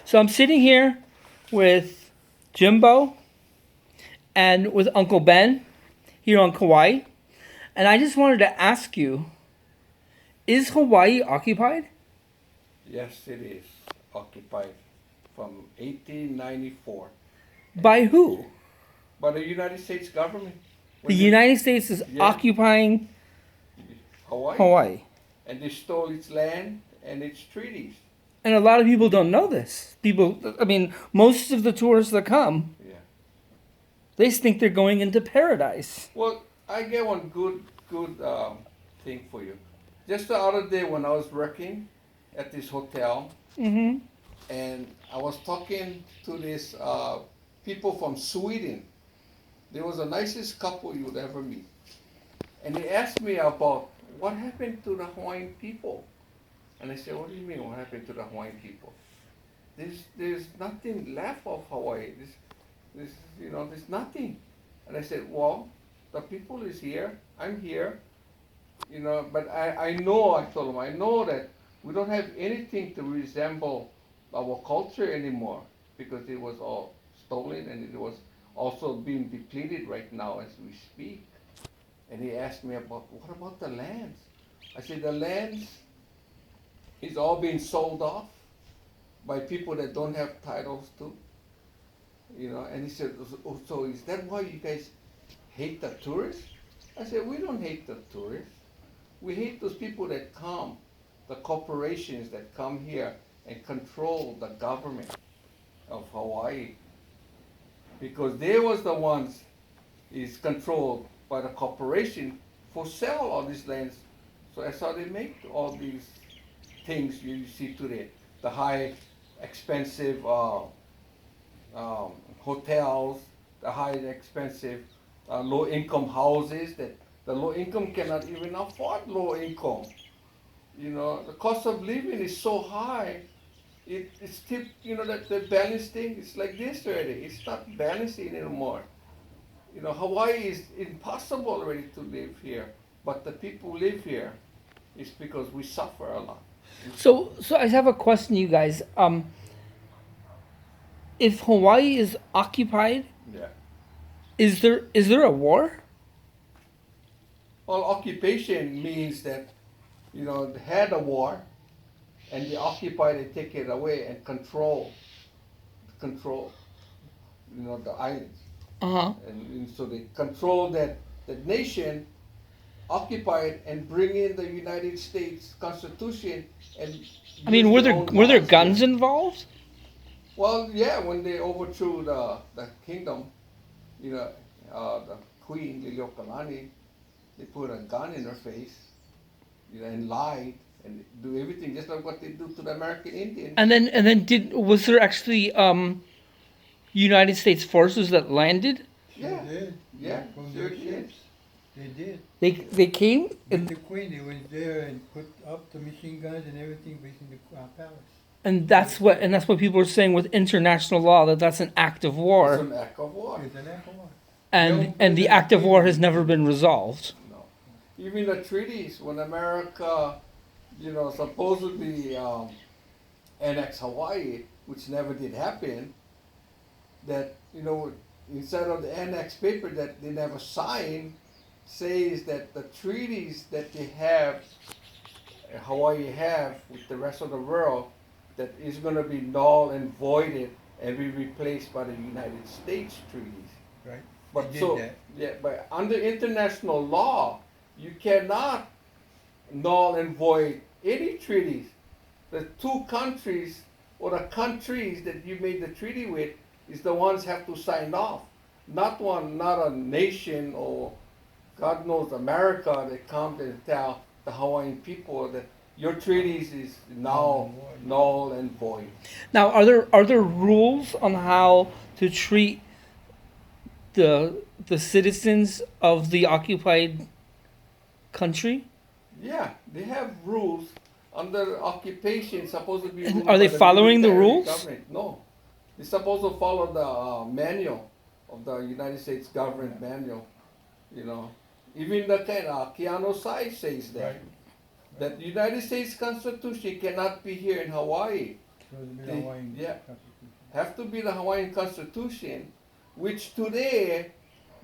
So I'm sitting here with Jimbo and with Uncle Ben here on Kauai. And I just wanted to ask you, is Hawaii occupied? Yes, it is occupied from 1894 By who? by the United States government. The When they, United States is yeah, occupying Hawaii, Hawaii. and they stole its land and its treaties. And a lot of people don't know this. Most of the tourists that come, Yeah. they think they're going into paradise. Well, I get one good thing for you. Just the other day when I was working at this hotel, Mm-hmm. and I was talking to this people from Sweden. They was the nicest couple you would ever meet. And they asked me about what happened to the Hawaiian people. And I said, what do you mean what happened to the Hawaiian people? There's nothing left of Hawaii. There's nothing. And I said, well, the people is here. I'm here. But I know, I told them, I know that we don't have anything to resemble our culture anymore because it was all stolen and it was also being depleted right now as we speak. And he asked me about, what about the lands? I said, the lands is all being sold off by people that don't have titles to, and he said, so is that why you guys hate the tourists? I said, we don't hate the tourists. We hate those people that come, the corporations that come here and control the government of Hawaii. Because they was the ones is controlled by the corporation for sell all these lands. So that's how they make all these things you see today. The high expensive hotels, the high expensive low income houses that the low income cannot even afford low income. The cost of living is so high. It's still, that the balance thing is like this already. It's not balancing anymore. Hawaii is impossible already to live here, but the people live here is because we suffer a lot. So I have a question, you guys. If Hawaii is occupied, Yeah. is there a war? Well, occupation means that, they had a war and they occupy it, take it away and control, the islands. Uh huh. And so they control that nation, occupy it and bring in the United States Constitution and I mean, use were their there own were there laws guns here. involved? Well, yeah, when they overthrew the kingdom, the queen, Liliuokalani, they put a gun in her face, and lied and do everything just like what they do to the American Indians. And then did was there actually United States forces that landed? Sure Yeah, did. yeah, From sure their did. ships. They did. They came With and the queen, they went there and put up the machine guns and everything facing the palace. that's what people are saying with international law, that that's an act of It's war, an act of war. It's an act of war. and the act of war has never been resolved. No. Even the treaties, when America, supposedly annexed Hawaii, which never did happen, that, inside of the annex paper that they never signed, says that the treaties that they have, Hawaii have with the rest of the world, that is going to be null and voided and be replaced by the United States treaties. Right. But They did so, that. yeah, but under international law, you cannot null and void any treaties. The two countries or the countries that you made the treaty with is the ones have to sign off. Not a nation or God knows America that comes and tell the Hawaiian people that your treaties is now null and void. Now, are there rules on how to treat the citizens of the occupied country? Yeah, they have rules under occupation, supposed to be And ruled are they by the following the military rules? government. No, they're supposed to follow the manual of the United States government manual. Even the kind of Keanu Sai says that Right. that the United States Constitution cannot be here in Hawaii. supposed to be the The- Hawaiian yeah. Constitution. have to be the Hawaiian Constitution, which today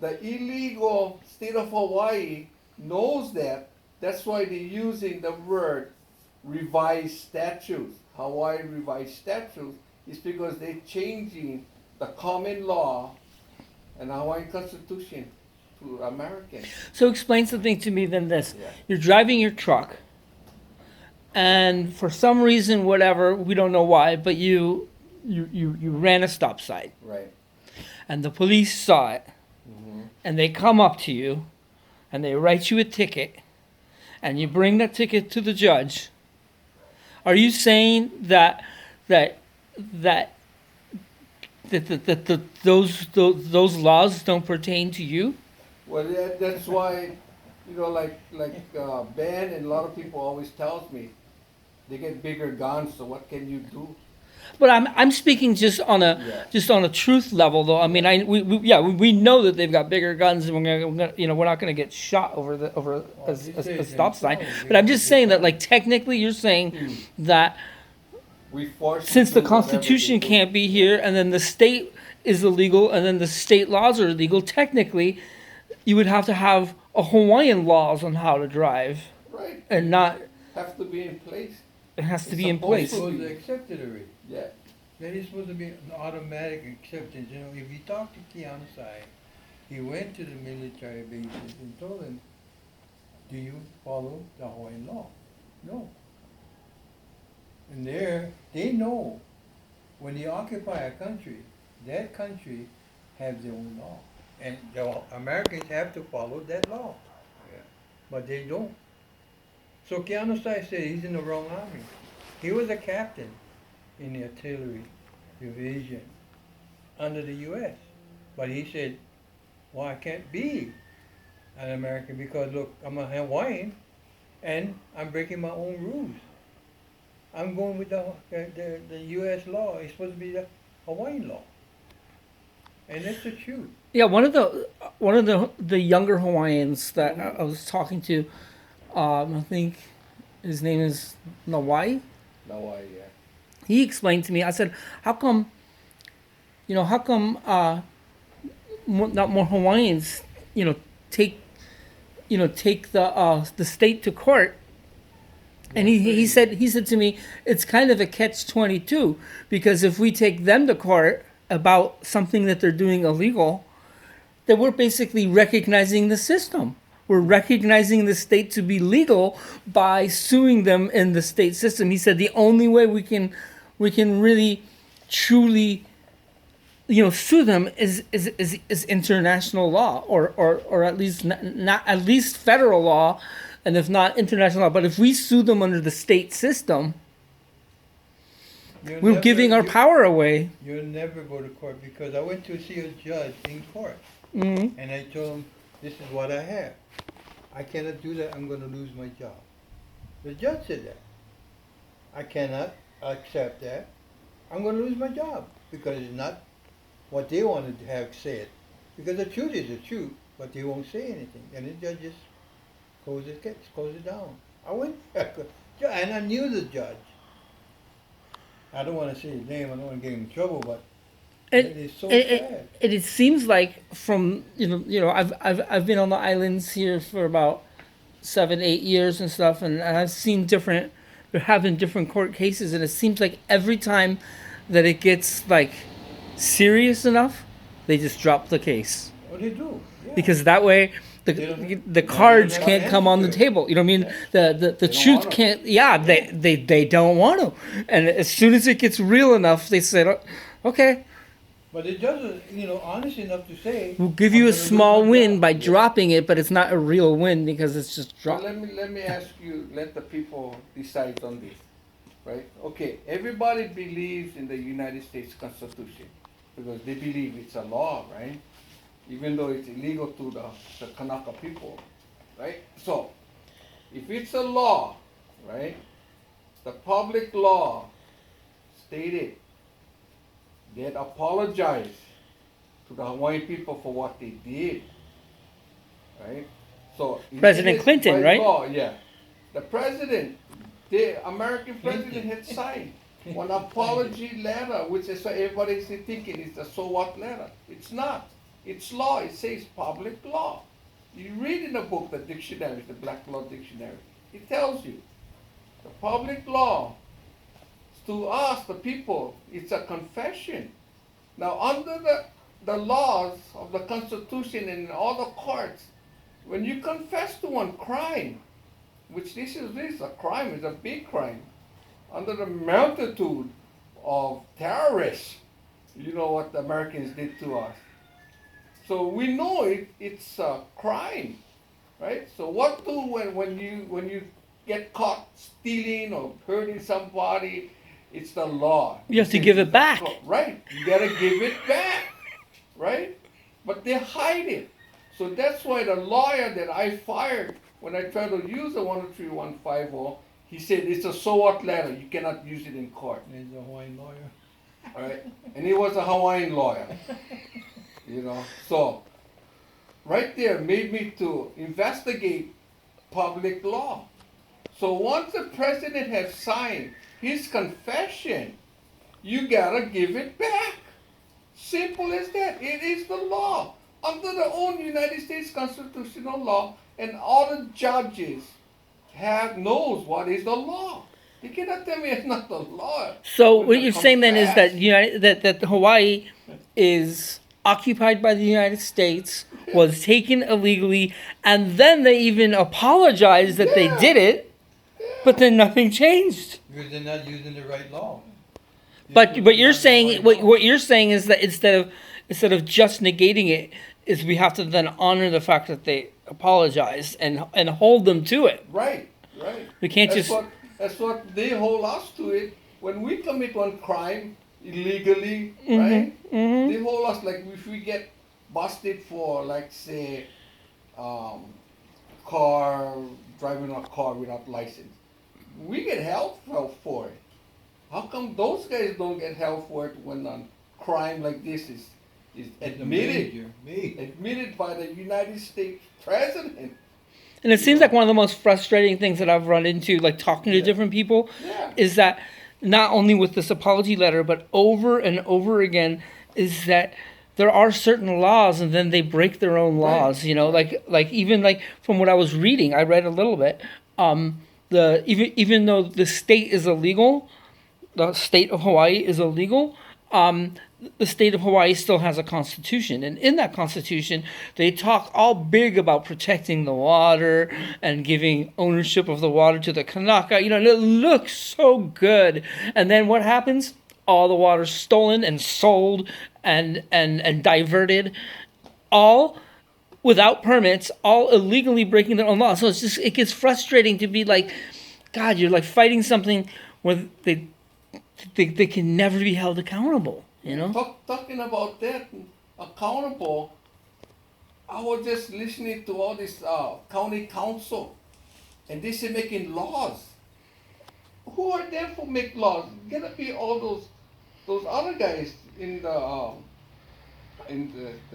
the illegal state of Hawaii knows that. That's why they're using the word revised statutes. Hawaii revised statutes is because they're changing the common law and the Hawaiian Constitution to American. So explain something to me then this. Yeah. You're driving your truck, and for some reason, whatever, we don't know why, but you ran a stop sign, Right. and the police saw it, and they come up to you, and they write you a ticket, and you bring that ticket to the judge. Are you saying that those laws don't pertain to you? Well, that's why, like Ben and a lot of people always tells me, they get bigger guns. So what can you do? But I'm speaking just on a Yeah. just on a truth level, though. I mean, we know that they've got bigger guns, and we're not gonna get shot over a stop sign. But I'm just saying that, like, technically, you're saying that We force you since to the do whatever Constitution they do. can't be here, and then the state is illegal, and then the state laws are illegal, technically, you would have to have a Hawaiian laws on how to drive, Right. and not Have to be in place. it has to It's be in supposed place. to Supposed to accept it already. Yeah. That is supposed to be an automatic acceptance. You know, if you talk to Kianosai, he went to the military bases and told them, do you follow the Hawaiian law? No. And there, they know when they occupy a country, that country has their own law. And the Americans have to follow that law. Yeah. But they don't. So Kianosai said he's in the wrong army. He was a captain in the artillery division under the U.S. But he said, well, I can't be an American because, look, I'm a Hawaiian and I'm breaking my own rules. I'm going with the U.S. law. It's supposed to be the Hawaiian law. And that's the truth. Yeah, one of the younger Hawaiians that I was talking to, I think his name is Nawai. Now yeah. He explained to me. I said, "How come? Not more Hawaiians, take the state to court?" And he said to me, "It's kind of a catch-22 because if we take them to court about something that they're doing illegal, then we're basically recognizing the system. We're recognizing the state to be legal by suing them in the state system." He said the only way we can really truly sue them is international law or at least not at least federal law, and if not international law. But if we sue them under the state system, we're giving our power away. You'll never go to court because I went to see a judge in court. Mm-hmm. And I told him, this is what I have. I cannot do that, I'm going to lose my job. The judge said that. I cannot accept that. I'm going to lose my job because it's not what they wanted to have said. Because the truth is the truth, but they won't say anything. And the judge just closes it down. I went back, and I knew the judge. I don't want to say his name, I don't want to get him in trouble, but it is so sad. It seems like from I've been on the islands here for about 7-8 years and stuff, and I've seen they're having different court cases, and it seems like every time that it gets like serious enough, they just drop the case Oh, they do. Yeah. because that way the cards they don't can't come on the answer it. table. You know what I mean? The don't truth want to. can't. Yeah, they don't want to, and as soon as it gets real enough, they say, "Oh, okay, But the judge is, honest enough to say, we'll give you I'm a gonna lose small my win job." by dropping it, but it's not a real win because it's just So dropped." let me ask you, let the people decide on this, right? Okay, everybody believes in the United States Constitution because they believe it's a law, right? Even though it's illegal to the Kanaka people, right? So, if it's a law, right, the public law stated they'd apologize to the Hawaiian people for what they did, right? So President Clinton, by right? law, yeah. The president, the American president had signed. one apology letter, which is what everybody's thinking it's a so what letter. It's not. It's law. It says public law. You read in the book, the dictionary, the Black Law Dictionary. It tells you the public law to us, the people, it's a confession. Now, under the laws of the Constitution and in all the courts, when you confess to one crime, which this is a crime, it's a big crime, under the multitude of terrorists, you know what the Americans did to us. So we know it's a crime, right? So what do when you get caught stealing or hurting somebody? It's the law. You have to give it back. Right. You gotta give it back. Right? But they hide it. So that's why the lawyer that I fired when I tried to use the 103150, he said it's a so what letter. You cannot use it in court. He's a Hawaiian lawyer. Right? And he was a Hawaiian lawyer. So right there made me to investigate public law. So once the president has signed his confession, you gotta give it back. Simple as that. It is the law. Under the own United States constitutional law, and all the judges knows what is the law. You cannot tell me it's not the law. So what you're saying then is that that Hawaii is occupied by the United States, was taken illegally, and then they even apologized that they did it. But then nothing changed. Because they're not using the right law. But you're saying what you're saying is that instead of just negating it, is we have to then honor the fact that they apologized and hold them to it. Right. We can't That's what they hold us to it. When we commit one crime illegally, Mm-hmm, right? mm-hmm. They hold us like if we get busted for, like, say, driving a car without license. We get held for it. How come those guys don't get held for it when a crime like this is admitted by the United States president? And it seems like one of the most frustrating things that I've run into, like talking to different people, is that not only with this apology letter, but over and over again, is that there are certain laws and then they break their own laws. Like even like from what I was reading, I read a little bit. Even though the state is illegal, the state of Hawaii is illegal. The state of Hawaii still has a constitution, and in that constitution, they talk all big about protecting the water and giving ownership of the water to the Kanaka. And it looks so good. And then what happens? All the water's stolen and sold and diverted, all without permits, all illegally breaking their own laws. So it gets frustrating to be like, God, you're like fighting something where they can never be held accountable. Talking about that, accountable, I was just listening to all this county council, and they say making laws. Who are there for make laws? Gotta be all those other guys in the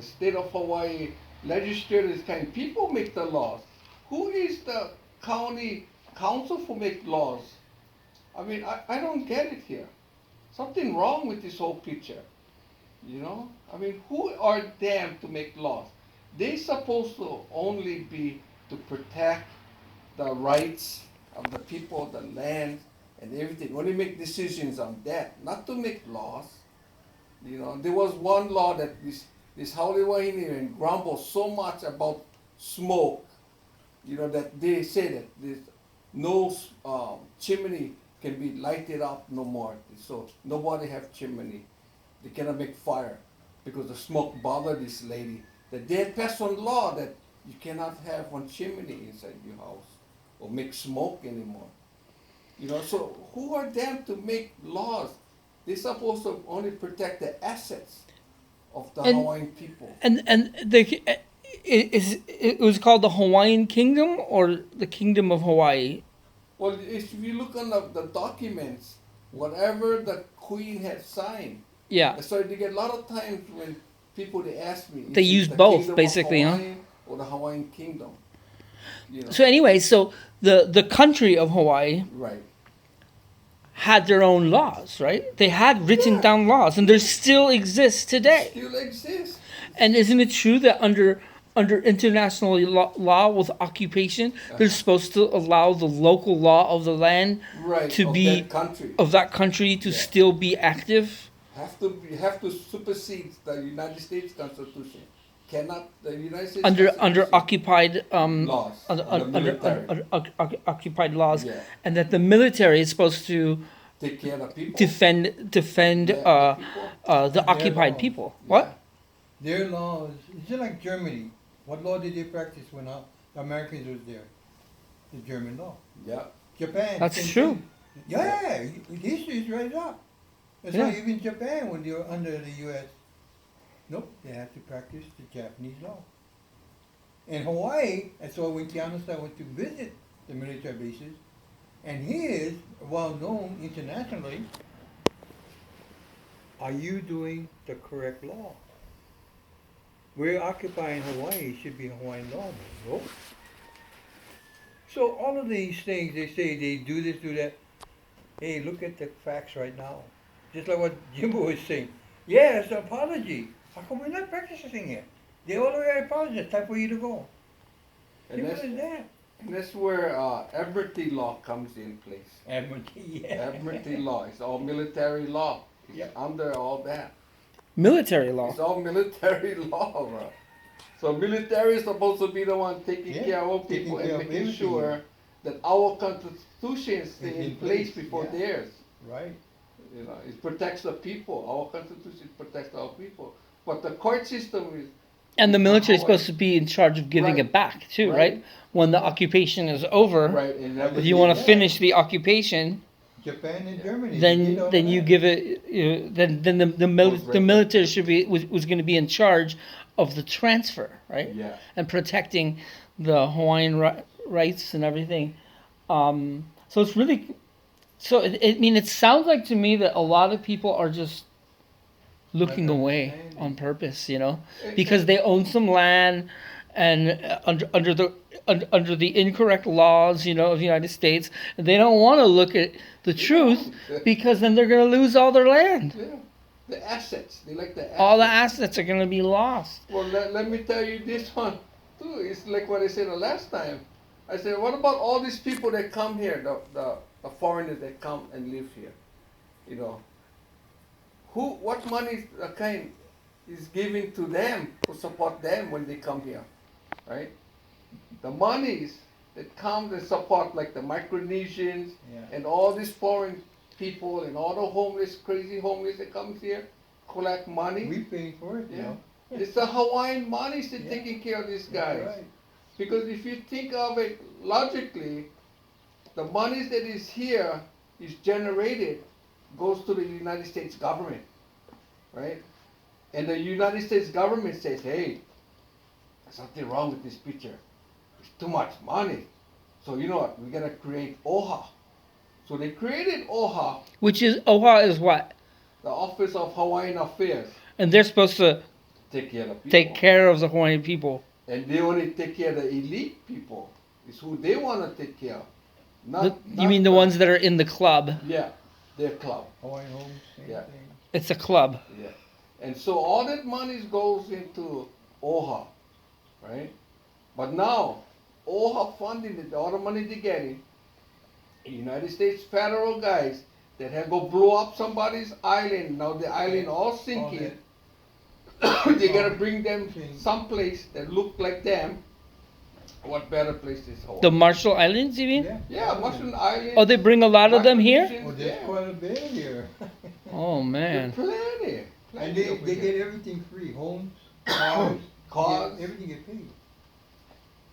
state of Hawaii legislators kind of people make the laws. Who is the county council for make laws? I mean, I don't get it here. Something wrong with this whole picture. I mean, who are them to make laws? They're supposed to only be to protect the rights of the people, the land, and everything. Only make decisions on that, not to make laws. There was one law that this Hawaii and grumbled so much about smoke, that they say that there's no chimney can be lighted up no more. So nobody have chimney. They cannot make fire because the smoke bothered this lady. That they had passed one law that you cannot have one chimney inside your house or make smoke anymore. So who are them to make laws? They're supposed to only protect the assets of the Hawaiian people. And it was called the Hawaiian Kingdom or the Kingdom of Hawaii? Well, if you look on the documents, whatever the Queen had signed. Yeah. So they get a lot of times when they ask me. They use both, basically, huh? Or the Hawaiian Kingdom. So anyway, so the country of Hawaii. Right. had their own laws, right? They had written down laws, and they still exist today. Still exists. And isn't it true that under international law with occupation, they're supposed to allow the local law of the land Right, to of be that country. of that country to Yeah. still be active You have to supersede the United States Constitution. Cannot the United States under Constitution occupied laws under, under military occupied laws, Yeah. and that the military is supposed to take care of people. defend Yeah, the people. the occupied laws. people. Yeah. What? Their laws, it's just like Germany. What law did they practice when the Americans was there? The German law. Yeah. Japan. That's same true. thing. Yeah, history is right up. That's Yeah. why even Japan, when they were under the U.S., nope, they had to practice the Japanese law. In Hawaii, that's why when Keanu went to visit the military bases, and he is well known internationally, are you doing the correct law? We're occupying Hawaii, it should be Hawaiian law. Nope. So all of these things, they say they do this, do that. Hey, look at the facts right now. Just like what Jimbo was saying. Yeah, it's an apology. How come we're not practicing it? They already apologized. Time for you to go. And Simple that's, as that. and that's where Admiralty law comes in place. Admiralty, yeah. Admiralty law. It's all military law. It's Yeah. under all that. Military law. It's all military law, bro. So military is supposed to be the one taking Yeah, care of our taking people care and of making everything. sure that our constitution stay Is in in place place, before yeah. theirs. Right. You know, it protects the people. Our constitution protects our people. But the court system is And the military is Hawaii. supposed to be in charge of giving Right. it back too, right? Right. When the occupation is over, right. And that if was- you want to Yeah. finish the occupation, Japan and Germany. they then did all then you that. give it. Then Goes the right military should be was going to be in charge of the transfer, right? Yeah. And protecting the Hawaiian rights and everything. So it's really, so I mean, it sounds like to me that a lot of people are just looking Not away understanding. on purpose, you know, because they own some land, and under the incorrect laws, you know, of the United States, they don't want to look at the truth because then they're going to lose all their land. Yeah. The assets. They like the assets. All the assets are going to be lost. Well, let me tell you this one too. It's like what I said the last time. I said, what about all these people that come here, the foreigners that come and live here? You know, what money kind is given to them to support them when they come here, right? The monies that come and support like the Micronesians Yeah. and all these foreign people and all the homeless, crazy homeless that comes here, collect money. We paying for it, you Yeah. know. It's the Hawaiian monies that Yeah. taking care of these That's guys. right. Because if you think of it logically, the monies that is here is generated, goes to the United States government, right? And the United States government says, hey, there's something wrong with this picture. It's too much money. So you know what, we're gonna create OHA. So they created OHA, Which is OHA is what, the Office of Hawaiian Affairs, and they're supposed to take care of people. take care of the Hawaiian people. And they only take care of the elite people. It's who they want to take care of. Not, You mean the ones that are in the club? Yeah, their club. Hawaiian homes, same Yeah. thing. It's a club. Yeah. And so all that money goes into OHA, right? But now, OHA funding, all the money they're getting, United States federal guys that have go blow up somebody's island, now the island all sinking, they gotta bring them someplace that look like them. What better place is Hawaii? The Marshall Islands, you mean? Yeah, Mushroom Island. Oh, they bring a lot of them here? Micronesians, Oh, there's yeah. quite a bit here. Oh man. Plenty. And they get everything free, homes, cars, Cars. everything get paid.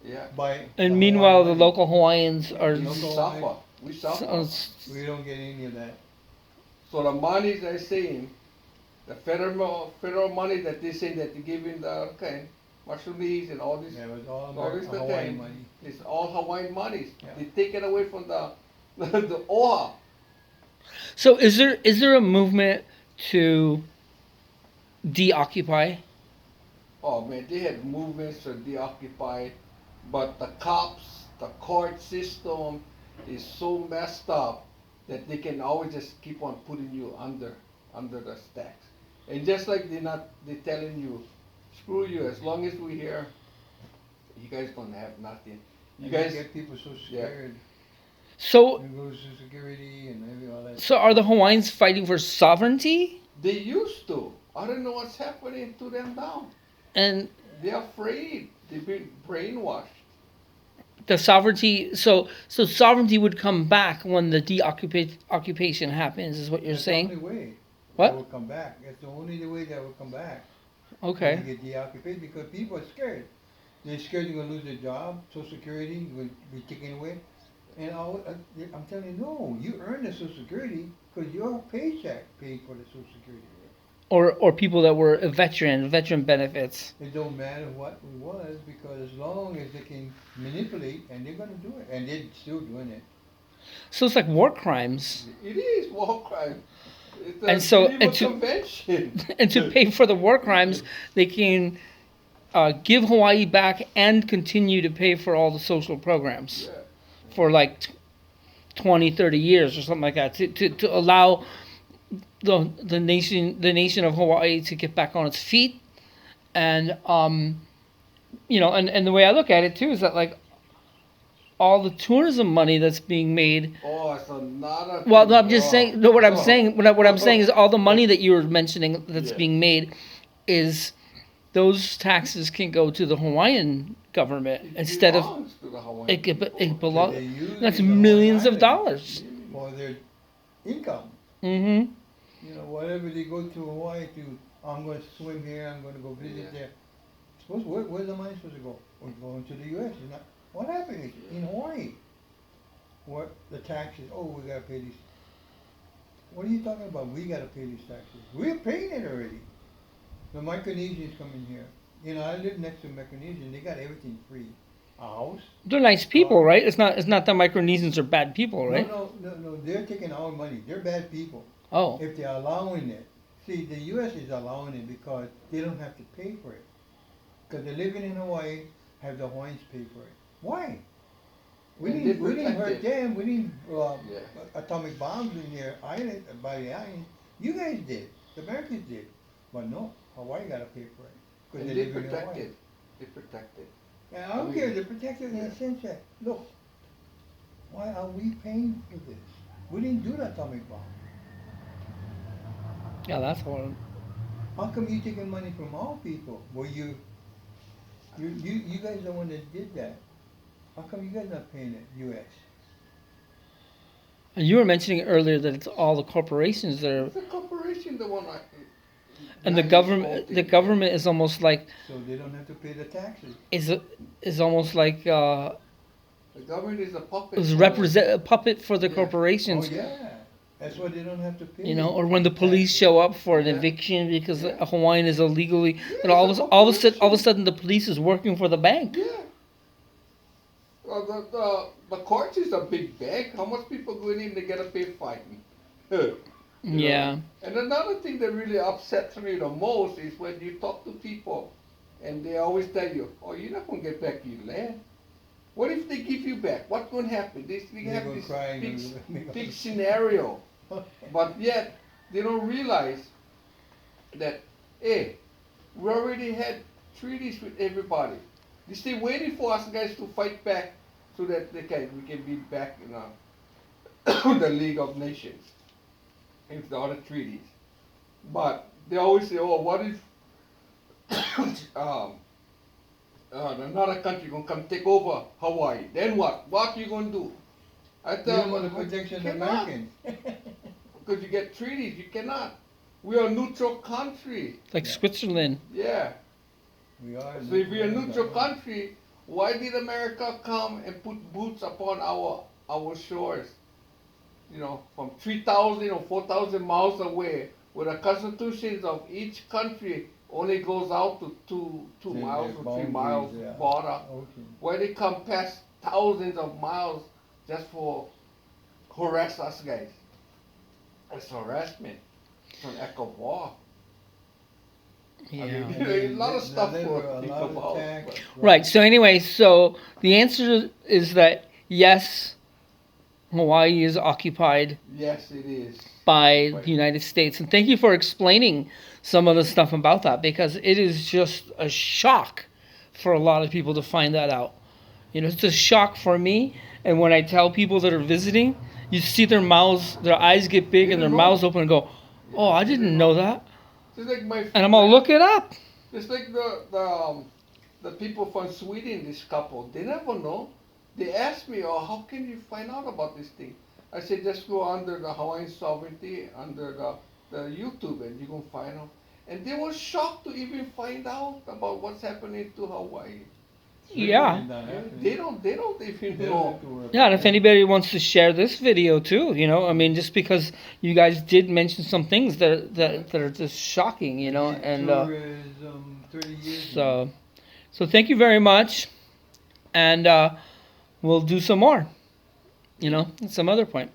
Yeah. By And the meanwhile, the Hawaiian local Hawaiians are. We Local- suffer. We suffer. so- money. We don't get any of that. So the money they're saying, the federal money that they say that they give in the Marshallese and all this, Yeah, it was all all this American, the Hawaiian thing, money. it's all Hawaiian monies. Yeah. They take it away from the the OHA. So is there a movement to deoccupy? Oh man, they had movements to deoccupy, but the cops, the court system is so messed up that they can always just keep on putting you under the stacks. And just like they're telling you, screw you, as long as we're here, you guys gonna have nothing. You And guys, get people so yeah. scared. So, They go to security and every all that. so are the Hawaiians fighting for sovereignty? they used to. I don't know what's happening to them now. And They're afraid. They've been brainwashed. the sovereignty, so sovereignty would come back when the occupation happens, is what you're That's saying? the only way. What? They will come back. That's the only way they will come back. Okay. When you get deoccupied, because people are scared. They're scared they're gonna lose their job, Social Security will be taken away. And I'm telling you, no, you earn the Social Security because your paycheck paid for the Social Security. Or people that were a veteran benefits. It don't matter what it was because as long as they can manipulate, and they're gonna do it, and they're still doing it. So it's like war crimes. It is war crime. It's a And so- Geneva and to- Convention. And to pay for the war crimes, they can give Hawaii back and continue to pay for all the social programs Yeah. for like 20, 30 years or something like that to allow the nation of Hawaii to get back on its feet. And and the way I look at it too is that like all the tourism money that's being made. Oh, it's another. Well, no, thing. I'm just Oh. saying. No, what I'm Oh. saying. What I'm saying is all the money that you were mentioning that's Yeah. being made is those taxes can go to the Hawaiian government It instead of belongs to the Hawaiian it. people. It belongs. They use That's the Hawaiian millions of Islands dollars. for their income. Mm-hmm. You know, whatever they go to Hawaii to, I'm gonna swim here, I'm gonna go visit Yeah. there. Where's the money supposed to go? We're going to the US, isn't that? What happened in Hawaii? What, the taxes, oh, we gotta pay these. What are you talking about? We gotta pay these taxes. We're paying it already. The Micronesians come in here. You know, I live next to a Micronesian, they got everything free. A house. They're nice people, right? It's not that Micronesians are bad people, right? No, they're taking our money. They're bad people. Oh, If they're allowing it. See, the US is allowing it because they don't have to pay for it. Because they're living in Hawaii, have the Hawaiians pay for it. Why? We And didn't, they we didn't hurt protect it. them, we didn't, Yeah. atomic bombs in their island, by the island. You guys did, the Americans did. But no, Hawaii gotta pay for it. Because And they they live in protect Hawaii. it. They protect it. And I don't I care, mean, they're protected in yeah. the sense that, look, why are we paying for this? We didn't do the atomic bomb. yeah, that's all. How come you taking money from all people? Well, you guys the one that did that. How come you guys not paying it, US? And you were mentioning earlier that it's all the corporations that are, It's the corporation the one and the government is almost like So they don't have to pay the taxes. is almost like The government is a puppet. is for represent a puppet for the Yeah. corporations. Oh, yeah, that's why they don't have to pay. You know, or when the police taxes. show up for an Yeah. eviction because Yeah. a Hawaiian is illegally, Yeah, then all of it's a a sudden the police is working for the bank. Yeah. Well, the courts is a big bag. How much people going in to get a pay fighting? You know? Yeah. And another thing that really upsets me the most is when you talk to people and they always tell you, oh, you're not going to get back your land. What if they give you back? What's going to happen? We They're have gonna this cry and big, gonna- big scenario. But yet, they don't realize that, hey, we already had treaties with everybody. They still waiting for us guys to fight back so that we can be back in the League of Nations, if the other treaties. But they always say, oh, what if another country gonna come take over Hawaii? Then what? What you gonna do? I They tell don't want the them, protection of cannot, Americans. because you get treaties, you cannot. We are a neutral country. Like Switzerland. Yeah. We are. So if we're a neutral country, why did America come and put boots upon our shores? You know, from 3,000 or 4,000 miles away, where the constitutions of each country only goes out to two Their miles or 3 boundaries, miles yeah. border. Okay. Why they come past thousands of miles just for harass us guys? It's harassment. It's an act of war. Yeah. I mean, there's a lot of stuff There were to a think lot of about. attacks. but- Right. So anyway, so the answer is that yes, Hawaii is occupied Yes, it is. by Right. the United States. And thank you for explaining some of the stuff about that, because it is just a shock for a lot of people to find that out. You know, it's a shock for me. And when I tell people that are visiting, you see their mouths, their eyes get big They and their don't know. mouths open and go, "Oh, I They didn't don't know that." Just like my And I'm gonna look it up. Just like the people from Sweden, this couple, they never know. They asked me, "Oh, how can you find out about this thing?" I said, "Just go under the Hawaiian sovereignty, under the YouTube, and you can find out." And they were shocked to even find out about what's happening to Hawaii. Yeah. They don't even know. Yeah, and if anybody wants to share this video too, you know, I mean, just because you guys did mention some things that are just shocking, you know, and Tourism, 30 years. so thank you very much, and we'll do some more, you know, at some other point.